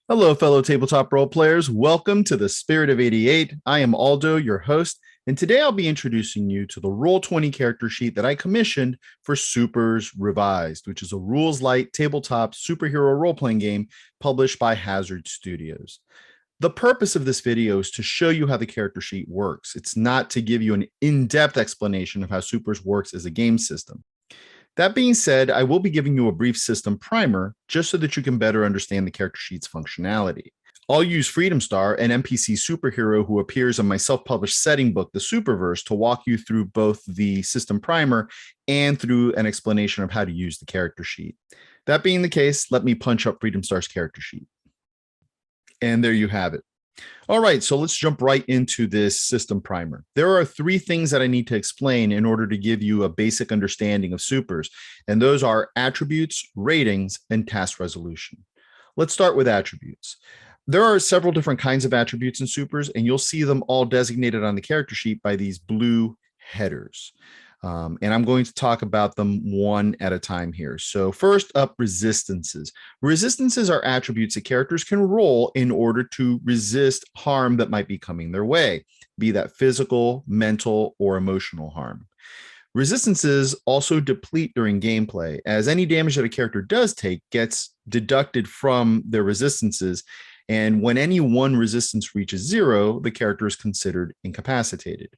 Hello, fellow tabletop role players. Welcome to the Spirit of 88. I am Aldo, your host, and today I'll be introducing you to the Roll20 character sheet that I commissioned for Supers Revised, which is a rules light tabletop superhero role playing game published by Hazard Studios. The purpose of this video is to show you how the character sheet works. It's not to give you an in-depth explanation of how Supers works as a game system. That being said, I will be giving you a brief system primer just so that you can better understand the character sheet's functionality. I'll use Freedom Star, an NPC superhero who appears in my self-published setting book, The SUPERS, to walk you through both the system primer and through an explanation of how to use the character sheet. That being the case, let me punch up Freedom Star's character sheet. And there you have it. All right, so let's jump right into this system primer. There are three things that I need to explain in order to give you a basic understanding of supers, and those are attributes, ratings, and task resolution. Let's start with attributes. There are several different kinds of attributes in supers, and you'll see them all designated on the character sheet by these blue headers. And I'm going to talk about them one at a time here. So first up, resistances. Resistances are attributes that characters can roll in order to resist harm that might be coming their way, be that physical, mental, or emotional harm. Resistances also deplete during gameplay, as any damage that a character does take gets deducted from their resistances, and when any one resistance reaches zero, the character is considered incapacitated.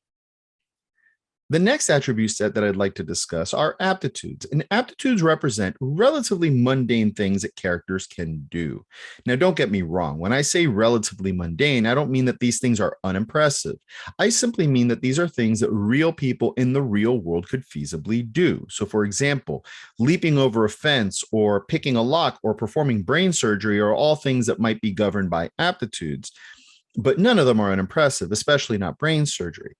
The next attribute set that I'd like to discuss are aptitudes, and aptitudes represent relatively mundane things that characters can do. Now, don't get me wrong. When I say relatively mundane, I don't mean that these things are unimpressive. I simply mean that these are things that real people in the real world could feasibly do. So, for example, leaping over a fence or picking a lock or performing brain surgery are all things that might be governed by aptitudes, but none of them are unimpressive, especially not brain surgery.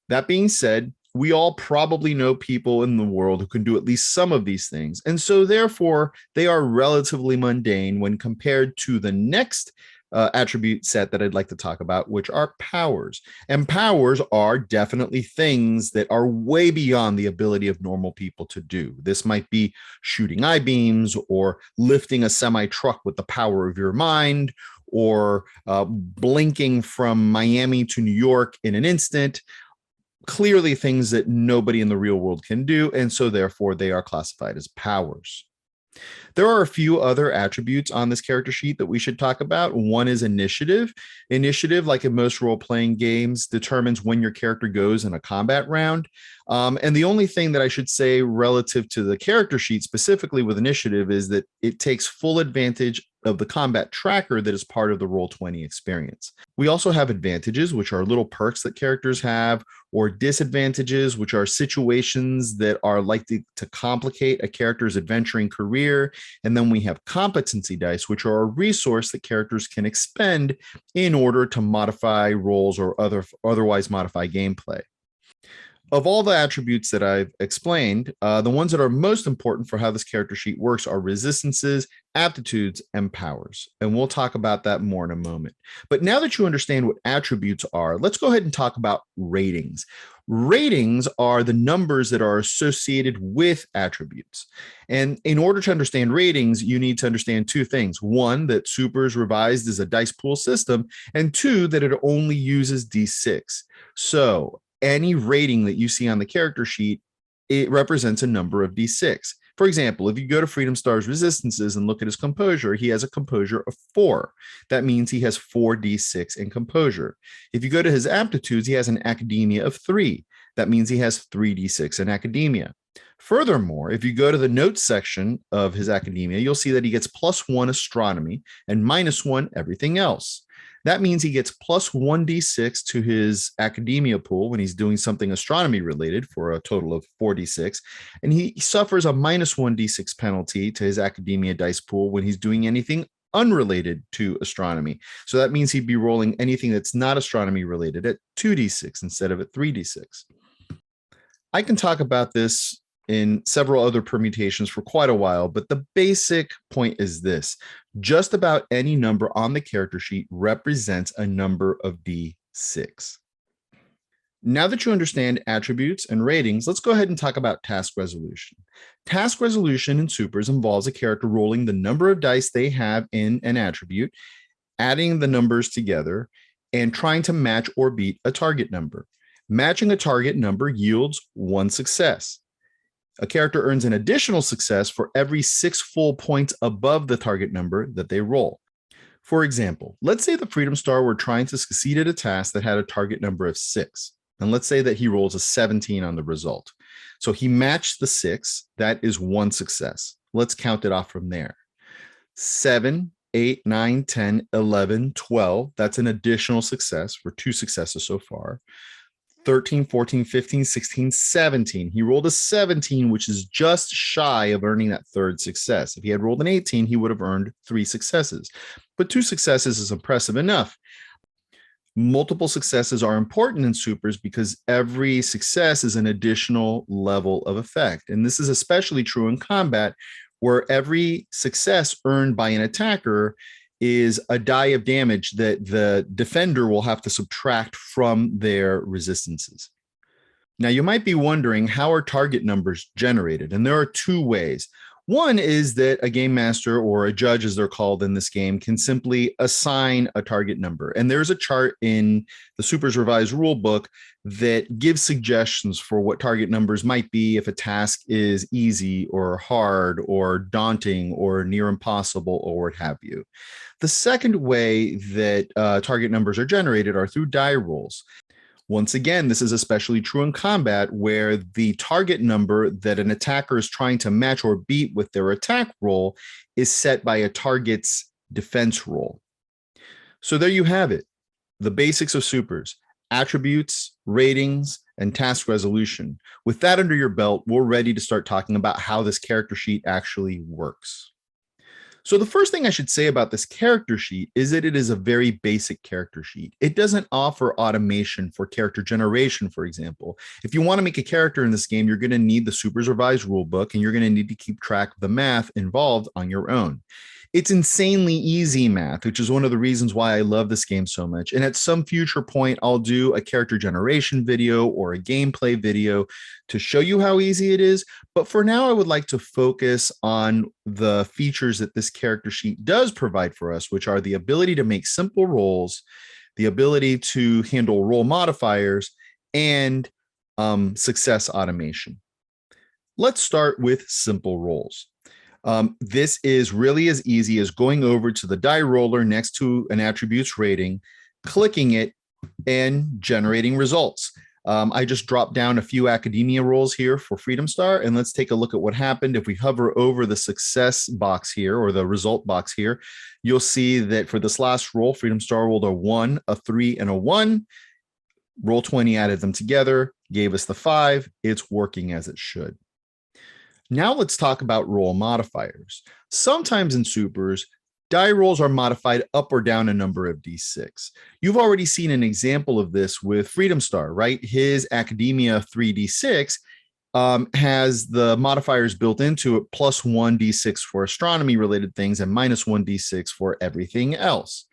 That being said, we all probably know people in the world who can do at least some of these things. And so therefore, they are relatively mundane when compared to the next attribute set that I'd like to talk about, which are powers. And powers are definitely things that are way beyond the ability of normal people to do. This might be shooting eye beams or lifting a semi-truck with the power of your mind, or blinking from Miami to New York in an instant. Clearly things that nobody in the real world can do, and so therefore they are classified as powers. There are a few other attributes on this character sheet that we should talk about. One is initiative. Initiative, like in most role-playing games, determines when your character goes in a combat round. And the only thing that I should say relative to the character sheet specifically with initiative is that it takes full advantage of the combat tracker that is part of the Roll20 experience. We also have advantages, which are little perks that characters have, or disadvantages, which are situations that are likely to complicate a character's adventuring career. And then we have competency dice, which are a resource that characters can expend in order to modify rolls or otherwise modify gameplay. Of all the attributes that I've explained, the ones that are most important for how this character sheet works are resistances, aptitudes, and powers. And we'll talk about that more in a moment. But now that you understand what attributes are, let's go ahead and talk about ratings. Ratings are the numbers that are associated with attributes. And in order to understand ratings, you need to understand two things. One, that Supers Revised is a dice pool system, and two, that it only uses D6. So any rating that you see on the character sheet, it represents a number of D6. For example, if you go to Freedom Star's resistances and look at his composure, he has a composure of 4. That means he has 4d6 in composure. If you go to his aptitudes, he has an academia of 3. That means he has 3d6 in academia. Furthermore, if you go to the notes section of his academia, you'll see that he gets +1 astronomy and -1 everything else. That means he gets +1d6 to his academia pool when he's doing something astronomy related for a total of 4d6. And he suffers a -1d6 penalty to his academia dice pool when he's doing anything unrelated to astronomy. So that means he'd be rolling anything that's not astronomy related at 2d6 instead of at 3d6. I can talk about this in several other permutations for quite a while, but the basic point is this. Just about any number on the character sheet represents a number of D6. Now that you understand attributes and ratings, let's go ahead and talk about task resolution. Task resolution in supers involves a character rolling the number of dice they have in an attribute, adding the numbers together, and trying to match or beat a target number. Matching a target number yields 1 success. A character earns an additional success for every 6 full points above the target number that they roll. For example, let's say the Freedom Star were trying to succeed at a task that had a target number of 6. And let's say that he rolls a 17 on the result. So he matched the 6. That is 1 success. Let's count it off from there. 7, 8, 9, 10, 11, 12. That's an additional success for 2 successes so far. 13, 14, 15, 16, 17. He rolled a 17, which is just shy of earning that 3rd success. If he had rolled an 18, he would have earned 3 successes. But 2 successes is impressive enough. Multiple successes are important in supers because every success is an additional level of effect. And this is especially true in combat, where every success earned by an attacker is a die of damage that the defender will have to subtract from their resistances. Now, you might be wondering, how are target numbers generated? And there are 2 ways. One is that a game master, or a judge as they're called in this game, can simply assign a target number. And there's a chart in the Supers Revised Rulebook that gives suggestions for what target numbers might be if a task is easy or hard or daunting or near impossible or what have you. The second way that target numbers are generated are through die rolls. Once again, this is especially true in combat, where the target number that an attacker is trying to match or beat with their attack roll is set by a target's defense roll. So there you have it, the basics of supers: attributes, ratings, and task resolution. With that under your belt, we're ready to start talking about how this character sheet actually works. So the first thing I should say about this character sheet is that it is a very basic character sheet. It doesn't offer automation for character generation, for example. If you want to make a character in this game, you're going to need the Supers Revised Rulebook, and you're going to need to keep track of the math involved on your own. It's insanely easy math, which is one of the reasons why I love this game so much. And at some future point, I'll do a character generation video or a gameplay video to show you how easy it is. But for now, I would like to focus on the features that this character sheet does provide for us, which are the ability to make simple rolls, the ability to handle roll modifiers, and success automation. Let's start with simple rolls. This is really as easy as going over to the die roller next to an attributes rating, clicking it, and generating results. I just dropped down a few academia rolls here for Freedom Star, and let's take a look at what happened. If we hover over the success box here, or the result box here, you'll see that for this last roll, Freedom Star rolled a 1, a 3, and a 1. Roll20 added them together, gave us the 5. It's working as it should. Now let's talk about roll modifiers. Sometimes in supers, die rolls are modified up or down a number of d6. You've already seen an example of this with Freedom Star, right? His Academia 3d6 has the modifiers built into it, plus 1d6 for astronomy related things and minus 1d6 for everything else.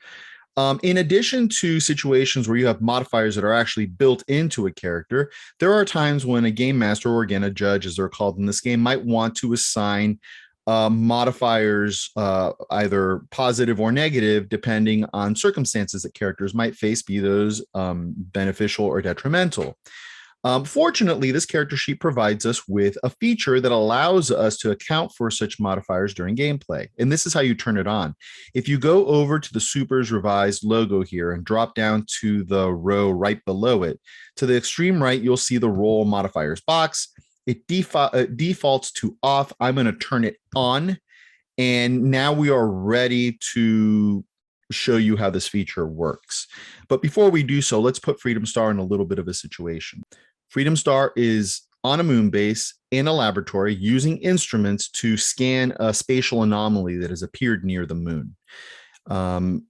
In addition to situations where you have modifiers that are actually built into a character, there are times when a game master, or again, a judge, as they're called in this game, might want to assign modifiers, either positive or negative, depending on circumstances that characters might face, be those beneficial or detrimental. Fortunately, this character sheet provides us with a feature that allows us to account for such modifiers during gameplay. And this is how you turn it on. If you go over to the Supers Revised logo here and drop down to the row right below it, to the extreme right, you'll see the roll modifiers box. It defaults to off. I'm going to turn it on. And now we are ready to show you how this feature works. But before we do so, let's put Freedom Star in a little bit of a situation. Freedom Star is on a moon base in a laboratory using instruments to scan a spatial anomaly that has appeared near the moon.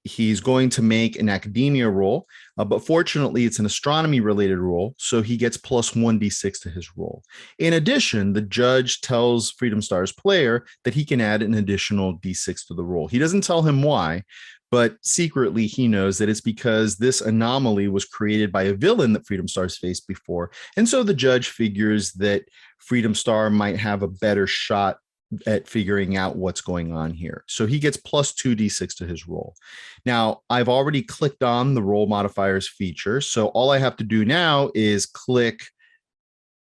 He's going to make an academia roll, but fortunately, it's an astronomy related roll, so he gets plus 1d6 to his roll. In addition, the judge tells Freedom Star's player that he can add an additional d6 to the roll. He doesn't tell him why, but secretly he knows that it's because this anomaly was created by a villain that Freedom Star's faced before. And so the judge figures that Freedom Star might have a better shot at figuring out what's going on here. So he gets plus 2d6 to his roll. Now, I've already clicked on the roll modifiers feature. So all I have to do now is click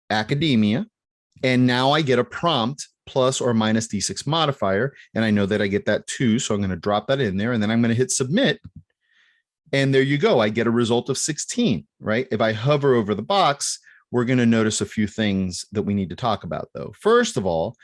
academia. And now I get a prompt plus or minus d6 modifier. And I know that I get that 2. So I'm going to drop that in there. And then I'm going to hit submit. And there you go. I get a result of 16, right? If I hover over the box, we're going to notice a few things that we need to talk about, though. First of all,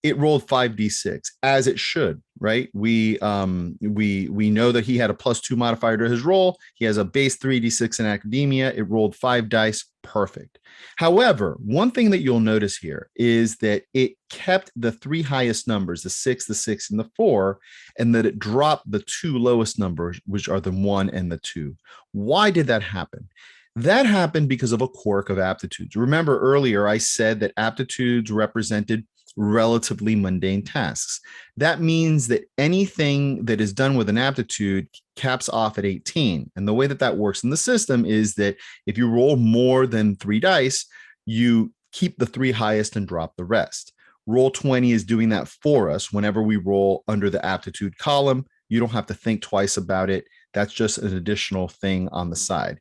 it rolled 5d6 as it should, right? We know that he had a plus 2 modifier to his roll. He has a base 3d6 in academia. It rolled 5 dice, perfect. However, one thing that you'll notice here is that it kept the 3 highest numbers, the 6, and the 4, and that it dropped the 2 lowest numbers, which are the 1 and the 2. Why did that happen? That happened because of a quirk of aptitudes. Remember earlier, I said that aptitudes represented relatively mundane tasks. That means that anything that is done with an aptitude caps off at 18. And the way that that works in the system is that if you roll more than 3 dice, you keep the 3 highest and drop the rest. Roll20 is doing that for us whenever we roll under the aptitude column. You don't have to think twice about it. That's just an additional thing on the side.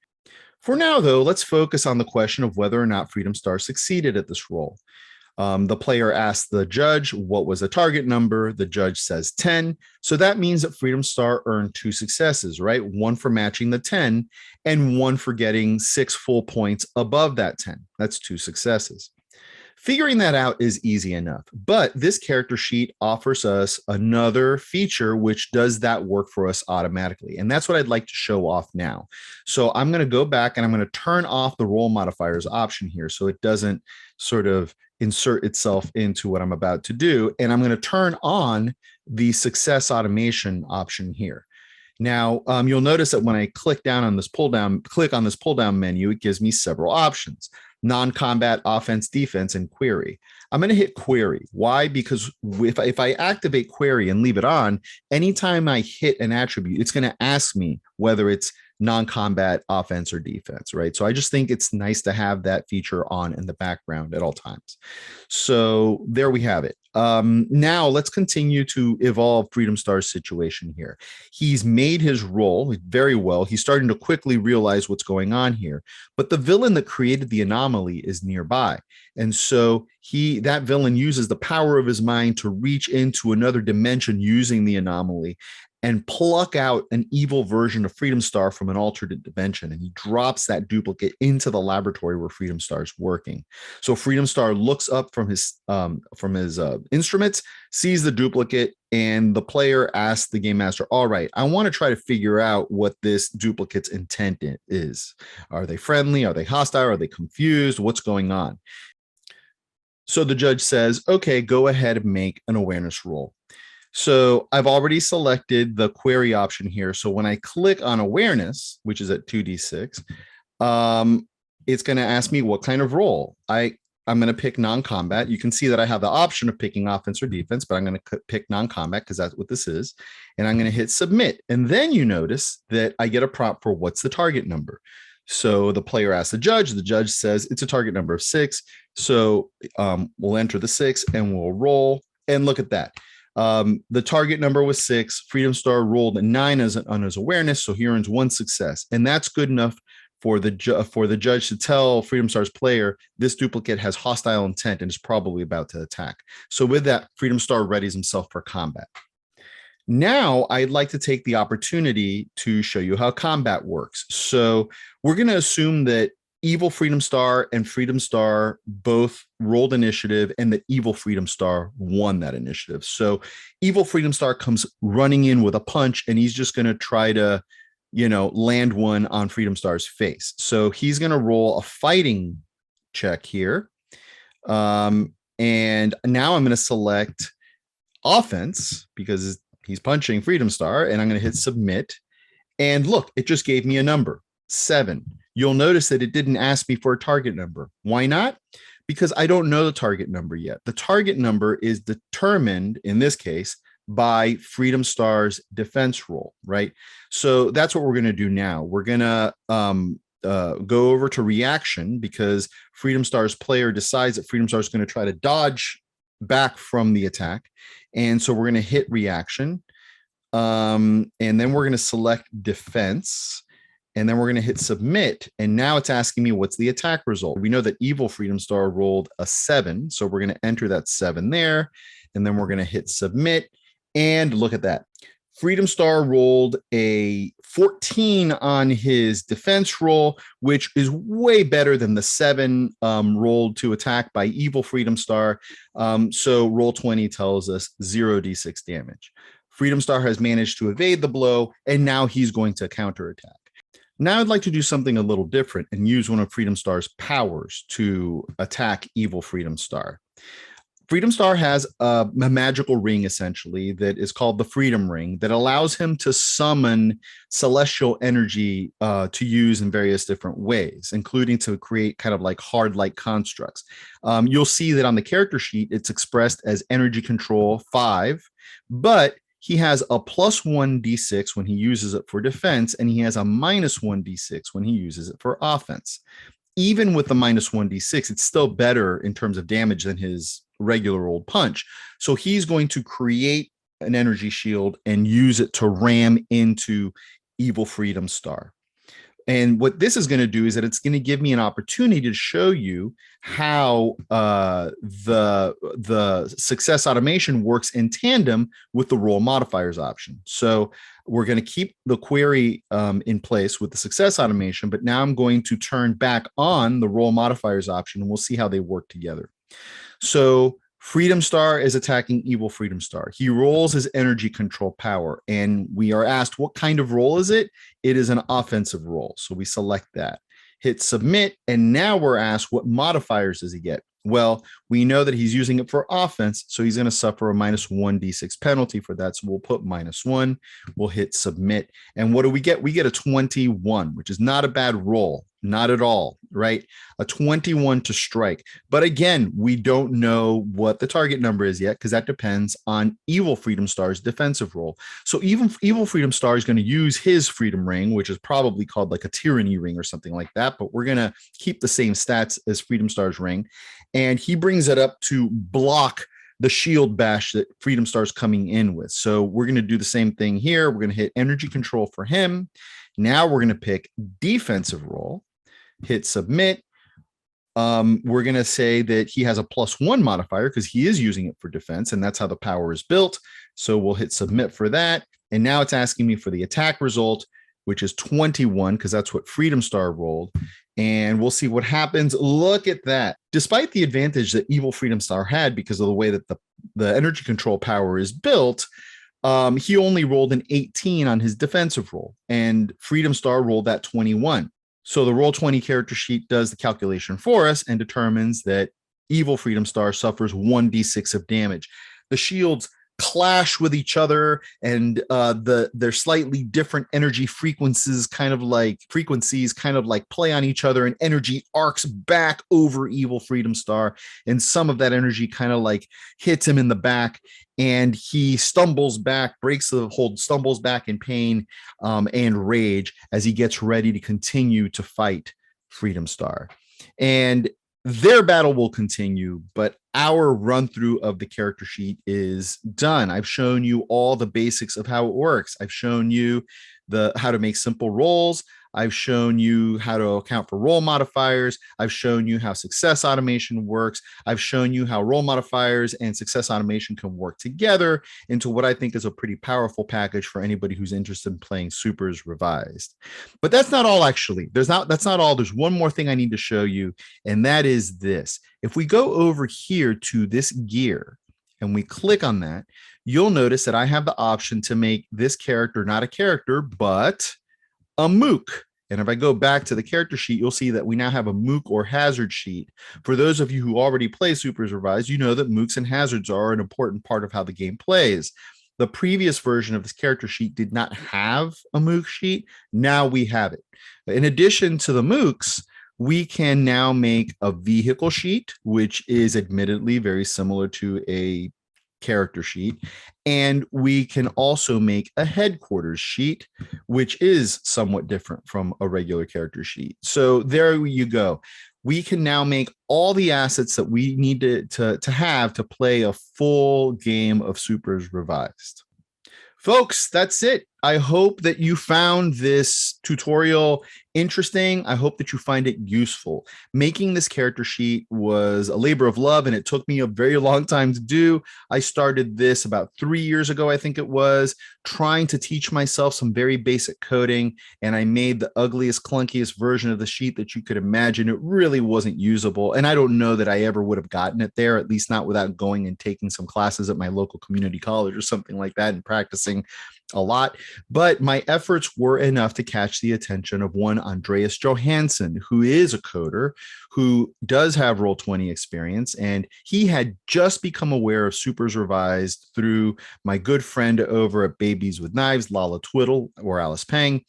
For now, though, let's focus on the question of whether or not Freedom Star succeeded at this roll. The player asks the judge, what was the target number? The judge says 10. So that means that Freedom Star earned 2 successes, right? 1 for matching the 10 and 1 for getting 6 full points above that 10. That's 2 successes. Figuring that out is easy enough, but this character sheet offers us another feature which does that work for us automatically. And that's what I'd like to show off now. So I'm going to go back and I'm going to turn off the roll modifiers option here so it doesn't sort of insert itself into what I'm about to do. And I'm going to turn on the success automation option here. Now, you'll notice that when I click on this pull down menu, it gives me several options: non-combat, offense, defense, and query. I'm going to hit query. Why? Because if I activate query and leave it on, anytime I hit an attribute, it's going to ask me whether it's non-combat, offense, or defense, right? So I just think it's nice to have that feature on in the background at all times. So there we have it. Now let's continue to evolve Freedom Star's situation here. He's made his roll very well. He's starting to quickly realize what's going on here, but the villain that created the anomaly is nearby. And so that villain uses the power of his mind to reach into another dimension using the anomaly and pluck out an evil version of Freedom Star from an alternate dimension. And he drops that duplicate into the laboratory where Freedom Star is working. So Freedom Star looks up from his instruments, sees the duplicate, and the player asks the game master, all right, I want to try to figure out what this duplicate's intent is. Are they friendly? Are they hostile? Are they confused? What's going on? So the judge says, okay, go ahead and make an awareness roll. So I've already selected the query option here. So when I click on awareness, which is at 2d6, it's going to ask me what kind of roll. I'm going to pick non-combat. You can see that I have the option of picking offense or defense, but I'm going to pick non-combat because that's what this is. And I'm going to hit submit. And then you notice that I get a prompt for what's the target number. So the player asks the judge says it's a target number of 6. So we'll enter the 6 and we'll roll, and look at that. The target number was 6. Freedom Star rolled a 9 on his awareness, so he earns 1 success, and that's good enough for the judge to tell Freedom Star's player this duplicate has hostile intent and is probably about to attack. So with that, Freedom Star readies himself for combat. Now, I'd like to take the opportunity to show you how combat works. So we're going to assume that Evil Freedom Star and Freedom Star both rolled initiative and that Evil Freedom Star won that initiative. So Evil Freedom Star comes running in with a punch, and he's just going to try to, land one on Freedom Star's face. So he's going to roll a fighting check here. And now I'm going to select offense because He's punching Freedom Star, and I'm going to hit submit. And look, it just gave me a number, 7. You'll notice that it didn't ask me for a target number. Why not? Because I don't know the target number yet. The target number is determined, in this case, by Freedom Star's defense roll, right? So that's what we're going to do now. We're going to go over to reaction because Freedom Star's player decides that Freedom Star is going to try to dodge back from the attack. And so we're going to hit reaction. And then we're going to select defense. And then we're going to hit submit. And now it's asking me what's the attack result. We know that evil Freedom Star rolled a 7. So we're going to enter that 7 there. And then we're going to hit submit. And look at that. Freedom Star rolled a 14 on his defense roll, which is way better than the 7 rolled to attack by evil Freedom Star. So Roll20 tells us 0d6 damage. Freedom Star has managed to evade the blow, and now he's going to counterattack. Now I'd like to do something a little different and use one of Freedom Star's powers to attack evil Freedom Star. Freedom Star has a magical ring, essentially, that is called the Freedom Ring that allows him to summon celestial energy to use in various different ways, including to create kind of like hard-like constructs. You'll see that on the character sheet, it's expressed as energy control 5, but he has a +1 d6 when he uses it for defense, and he has a -1 d6 when he uses it for offense. Even with the -1 d6, it's still better in terms of damage than his regular old punch. So he's going to create an energy shield and use it to ram into evil Freedom Star. And what this is going to do is that it's going to give me an opportunity to show you how the success automation works in tandem with the roll modifiers option. So we're going to keep the query in place with the success automation, but now I'm going to turn back on the roll modifiers option, and we'll see how they work together. So Freedom Star is attacking evil Freedom Star. He rolls his energy control power, and we are asked, what kind of roll is it? It is an offensive roll. So we select that, hit submit, and now we're asked, what modifiers does he get? Well, we know that he's using it for offense, so he's going to suffer a -1 d6 penalty for that. So we'll put -1, we'll hit submit. And what do we get? We get a 21, which is not a bad roll. Not at all, right? A 21 to strike. But again, we don't know what the target number is yet because that depends on evil Freedom Star's defensive roll. So even evil Freedom Star is going to use his Freedom Ring, which is probably called like a Tyranny Ring or something like that. But we're going to keep the same stats as Freedom Star's ring. And he brings it up to block the shield bash that Freedom Star's coming in with. So we're going to do the same thing here. We're going to hit energy control for him. Now we're going to pick defensive roll, hit submit. We're going to say that he has a +1 modifier because he is using it for defense, and that's how the power is built. So we'll hit submit for that. And now it's asking me for the attack result, which is 21 because that's what Freedom Star rolled. And we'll see what happens. Look at that. Despite the advantage that evil Freedom Star had because of the way that the energy control power is built, he only rolled an 18 on his defensive roll, and Freedom Star rolled that 21. So the Roll20 character sheet does the calculation for us and determines that evil Freedom Star suffers 1d6 of damage. The shields clash with each other, and they're slightly different energy frequencies kind of like play on each other, and energy arcs back over evil Freedom Star, and some of that energy kind of like hits him in the back, and he stumbles back, breaks the hold, stumbles back in pain and rage as he gets ready to continue to fight Freedom Star. And their battle will continue, but our run through of the character sheet is done. I've shown you all the basics of how it works. I've shown you how to make simple rolls. I've shown you how to account for roll modifiers. I've shown you how success automation works. I've shown you how roll modifiers and success automation can work together into what I think is a pretty powerful package for anybody who's interested in playing Supers Revised. But that's not all, actually. That's not all. There's one more thing I need to show you, and that is this. If we go over here to this gear and we click on that, you'll notice that I have the option to make this character not a character, but a mook. And if I go back to the character sheet, you'll see that we now have a mook or hazard sheet. For those of you who already play Supers Revised, you know that mooks and hazards are an important part of how the game plays. The previous version of this character sheet did not have a mook sheet. Now we have it. In addition to the mooks, we can now make a vehicle sheet, which is admittedly very similar to a character sheet. And we can also make a headquarters sheet, which is somewhat different from a regular character sheet. So there you go. We can now make all the assets that we need to have to play a full game of Supers Revised. Folks, that's it. I hope that you found this tutorial interesting. I hope that you find it useful. Making this character sheet was a labor of love, and it took me a very long time to do. I started this about 3 years ago, I think it was, trying to teach myself some very basic coding, and I made the ugliest, clunkiest version of the sheet that you could imagine. It really wasn't usable, and I don't know that I ever would have gotten it there, at least not without going and taking some classes at my local community college or something like that and practicing a lot. But my efforts were enough to catch the attention of one Andreas Johansson, who is a coder, who does have Roll20 experience, and he had just become aware of Supers Revised through my good friend over at Babies with Knives, Lala Twiddle, or Alice Pang.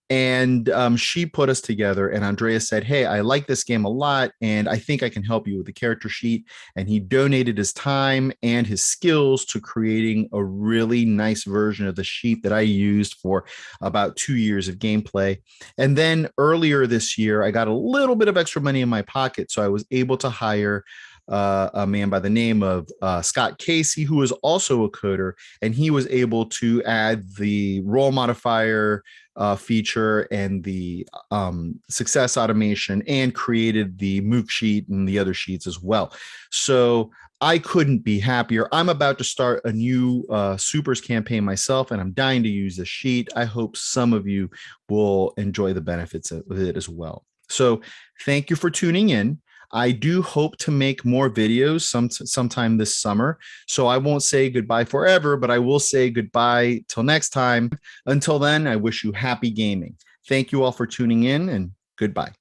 And she put us together, and Andreas said, hey, I like this game a lot, and I think I can help you with the character sheet. And he donated his time and his skills to creating a really nice version of the sheet that I used for about 2 years of gameplay. And then earlier this year, I got a little bit of extra money in my pocket, so I was able to hire a man by the name of Scott Casey, who is also a coder, and he was able to add the roll modifier feature and the success automation, and created the mook sheet and the other sheets as well. So I couldn't be happier. I'm about to start a new Supers campaign myself, and I'm dying to use this sheet. I hope some of you will enjoy the benefits of it as well. So thank you for tuning in. I do hope to make more videos sometime this summer. So I won't say goodbye forever, but I will say goodbye till next time. Until then, I wish you happy gaming. Thank you all for tuning in, and goodbye.